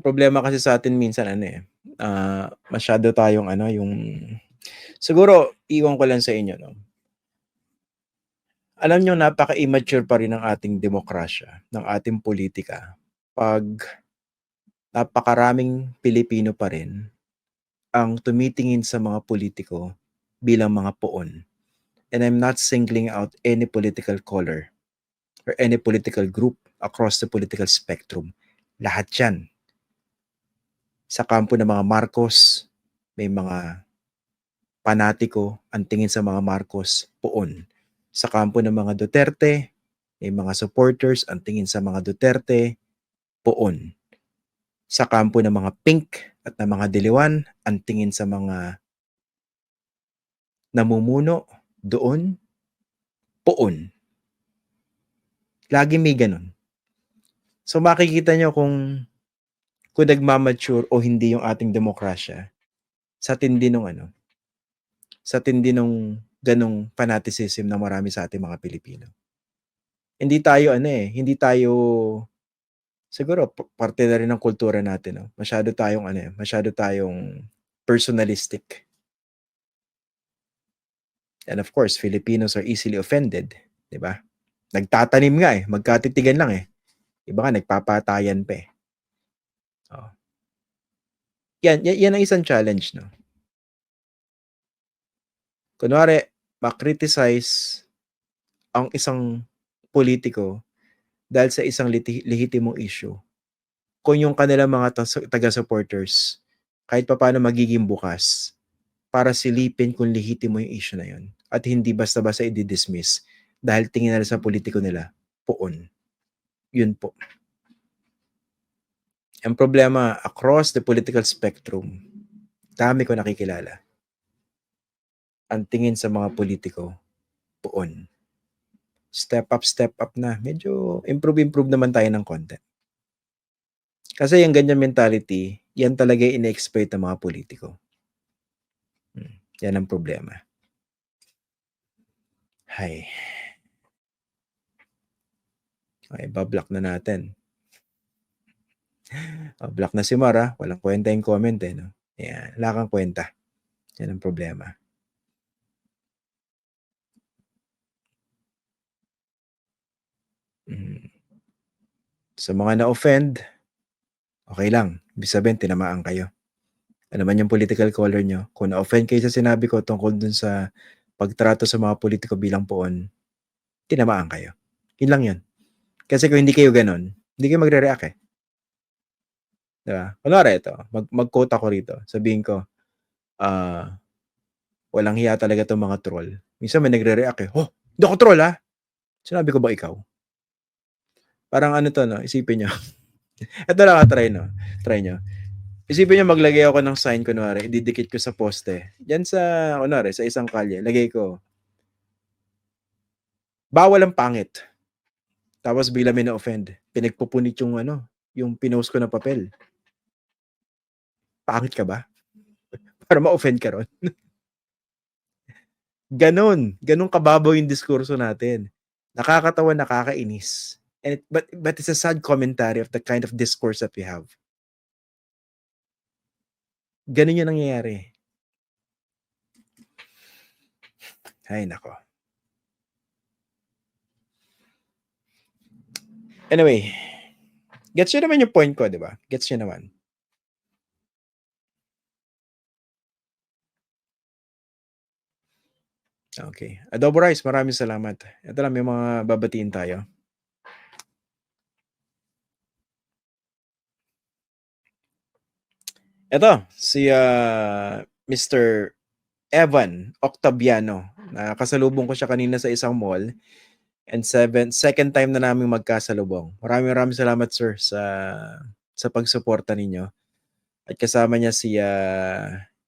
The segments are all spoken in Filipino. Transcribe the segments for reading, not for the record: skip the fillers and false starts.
problema kasi sa atin minsan ano, masyado tayong ano, yung siguro iwan ko lang sa inyo 'no. Alam niyo napaka-immature pa rin ng ating demokrasya, ng ating politika 'pag napakaraming Pilipino pa rin ang tumitingin sa mga politiko bilang mga poon. And I'm not singling out any political color or any political group across the political spectrum. Lahat 'yan. Sa kampo ng mga Marcos, may mga panatiko ang tingin sa mga Marcos, poon. Sa kampo ng mga Duterte, may mga supporters ang tingin sa mga Duterte, poon. Sa kampo ng mga Pink at ng mga Diliwan, ang tingin sa mga namumuno doon, poon. Lagi may ganun. So makikita nyo kung nagmamature o hindi yung ating demokrasya sa tindi nung sa tindi nung ganong fanaticism na marami sa ating mga Pilipino. Hindi tayo hindi tayo siguro parte na rin ng kultura natin 'no. Masyado tayong personalistic. And of course, Filipinos are easily offended, 'di ba? Nagtatanim nga magkatitigan lang Iba nga nagpapatayan pa Oh. Yan ang isang challenge 'no. Kunwari ma-criticize ang isang politiko dahil sa isang lehitimong issue. Kung yung kanilang mga taga-supporters kahit papaano magiging bukas para silipin kung lehitimo yung issue na yun at hindi basta-basta i-dismiss dahil tingin nila sa politiko nila, poon. Yun po. Ang problema across the political spectrum, dami ko nakikilala. Ang tingin sa mga politiko, poon. Step up na. Medyo improve naman tayo ng konti. Kasi yung ganyan mentality, yan talaga in-exploit ng mga politiko. Yan ang problema. Hay. Okay, bablock na natin. Block na si Mara, walang kwenta yung comment no? Yan, wala kang kwenta. Yan ang problema. Sa mga na-offend, okay lang. Ibig sabihin, tinamaan kayo. Ano man yung political color nyo. Kung na-offend kayo sa sinabi ko tungkol dun sa pagtrato sa mga politiko bilang poon, tinamaan kayo. Yun lang yun. Kasi kung hindi kayo ganun, hindi kayo magre-react Diba? Kunwari ito, mag-quote ako rito. Sabihin ko, walang hiya talaga itong mga troll. Minsan may nagre-react oh, hindi ako troll Sinabi ko ba ikaw? Parang ano to, no? Isipin nyo. Ito lang try nyo. Isipin nyo maglagay ako ng sign, kunwari, ididikit ko sa poste. Yan sa, kunwari, sa isang kalye, lagay ko, bawal ang pangit. Tapos bigla may na-offend. Pinagpupunit yung pinost ko na papel. Pangit ka ba? Para ma-offend ka ron. Ganon kababaw yung diskurso natin. Nakakatawa, nakakainis. But it's a sad commentary of the kind of discourse that we have. Ganon yung nangyayari. Ay, nako. Anyway, gets nyo naman yung point ko, di ba? Gets nyo naman. Okay. Adobo Rice, maraming salamat. Ito lang, may mga babatiin tayo. Ito, si Mr. Evan Octaviano. Nakasalubong ko siya kanina sa isang mall. And second time na namin magkasalubong. Maraming salamat, sir, sa pagsuporta ninyo. At kasama niya si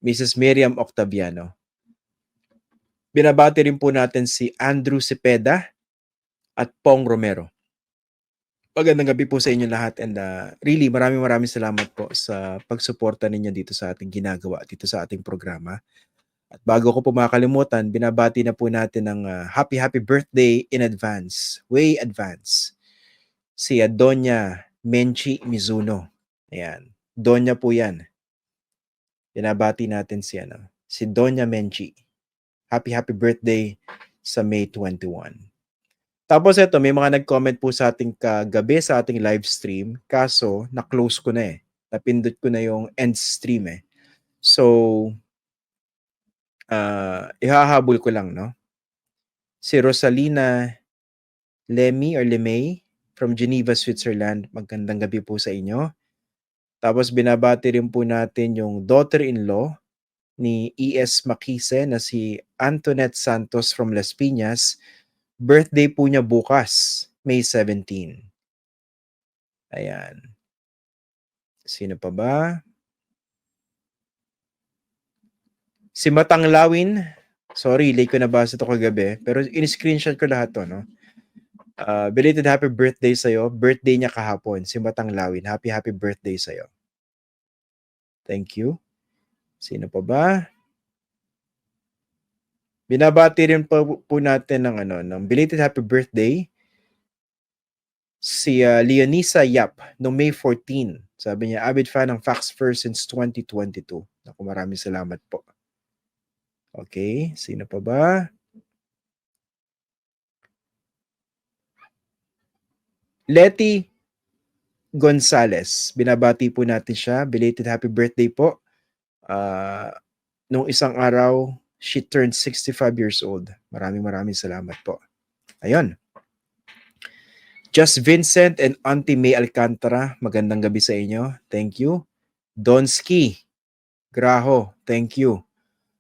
Mrs. Miriam Octaviano. Binabati rin po natin si Andrew Cepeda at Pong Romero. Magandang gabi po sa inyo lahat and really maraming salamat po sa pagsuporta ninyo dito sa ating ginagawa, dito sa ating programa. At bago ko po makalimutan, binabati na po natin ng happy birthday in advance, way advance, si Doña Menchi Mizuno. Ayan. Donya po yan. Binabati natin si Donya Menchi. Happy birthday sa May 21. Tapos ito, may mga nag-comment po sa ating kagabi sa ating live stream. Kaso, na-close ko na eh. Napindot ko na yung end stream eh. So, ihahabol ko lang, no? Si Rosalina Lemay from Geneva, Switzerland. Magandang gabi po sa inyo. Tapos binabati rin po natin yung daughter-in-law ni E.S. Makise na si Antoinette Santos from Las Piñas. Birthday po niya bukas, May 17. Ayan. Sino pa ba? Si Matanglawin. Sorry, late ko nabasa ito kagabi. Pero in-screenshot ko lahat to, no? Belated happy birthday sa'yo. Birthday niya kahapon. Si Matanglawin. Happy birthday sa'yo. Thank you. Sino pa ba? Binabati rin po natin ng belated happy birthday si Leonisa Yap no May 14. Sabi niya, avid fan ng Facts First since 2022. Naku, maraming salamat po. Okay, sino pa ba? Letty Gonzales. Binabati po natin siya. Belated happy birthday po. Nung isang araw, she turned 65 years old. Maraming salamat po. Ayun. Just Vincent and Auntie May Alcantara, magandang gabi sa inyo. Thank you. Donski Graho, thank you.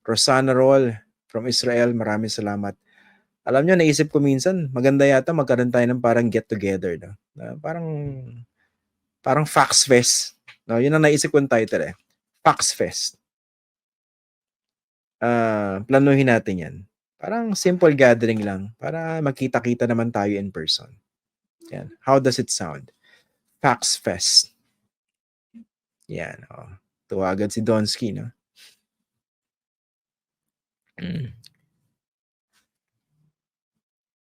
Rosana Roll from Israel, maraming salamat. Alam nyo, naisip ko minsan, maganda yata magkaroon tayo ng parang get-together. No? Parang Facts Fest. No? Yun ang naisip kong title eh. Facts Fest. Planuhin natin yan. Parang simple gathering lang para magkita-kita naman tayo in person. Yan. How does it sound? Facts Fest. Yan. Oh. Tuwa agad si Donski, no?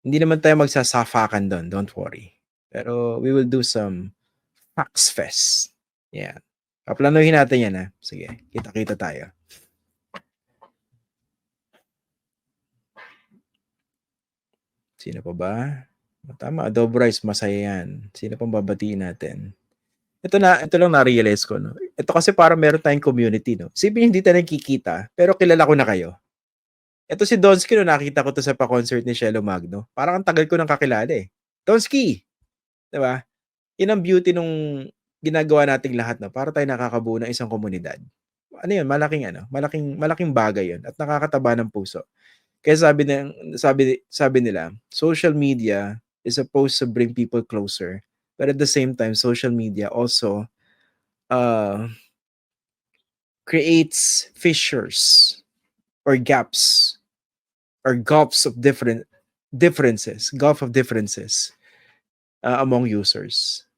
Hindi naman tayo magsasafakan doon. Don't worry. Pero we will do some Facts Fest. Yan. Paplanuhin natin yan, ha? Sige. Kita-kita tayo. Sino pa ba? Tama, adobo rice, masaya yan. Sino pang babatiin natin? Ito lang na-realize ko, no? Ito kasi parang meron tayong community, no? Isipin hindi tayo nagkikita, pero kilala ko na kayo. Ito si Donski, no, nakita ko to sa pa-concert ni Shelo Magno. Parang ang tagal ko nang kakilala eh. Donski! Diba? Yun ang beauty nung ginagawa nating lahat, no? Para tayo nakakabuo ng isang komunidad. Ano yun? Malaking bagay yun. At nakakataba ng puso. Kaya sabi nila, social media is supposed to bring people closer. But at the same time, social media also creates fissures or gaps or gulfs of differences among users.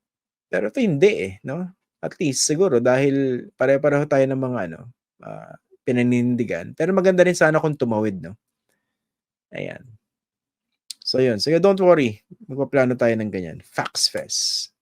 Pero ito hindi eh, no? At least siguro dahil pare-pareho tayo ng mga pinanindigan. Pero maganda rin sana kung tumawid, no? Ayan. So yun. So don't worry. Magpaplano tayo ng ganyan. Facts Fest.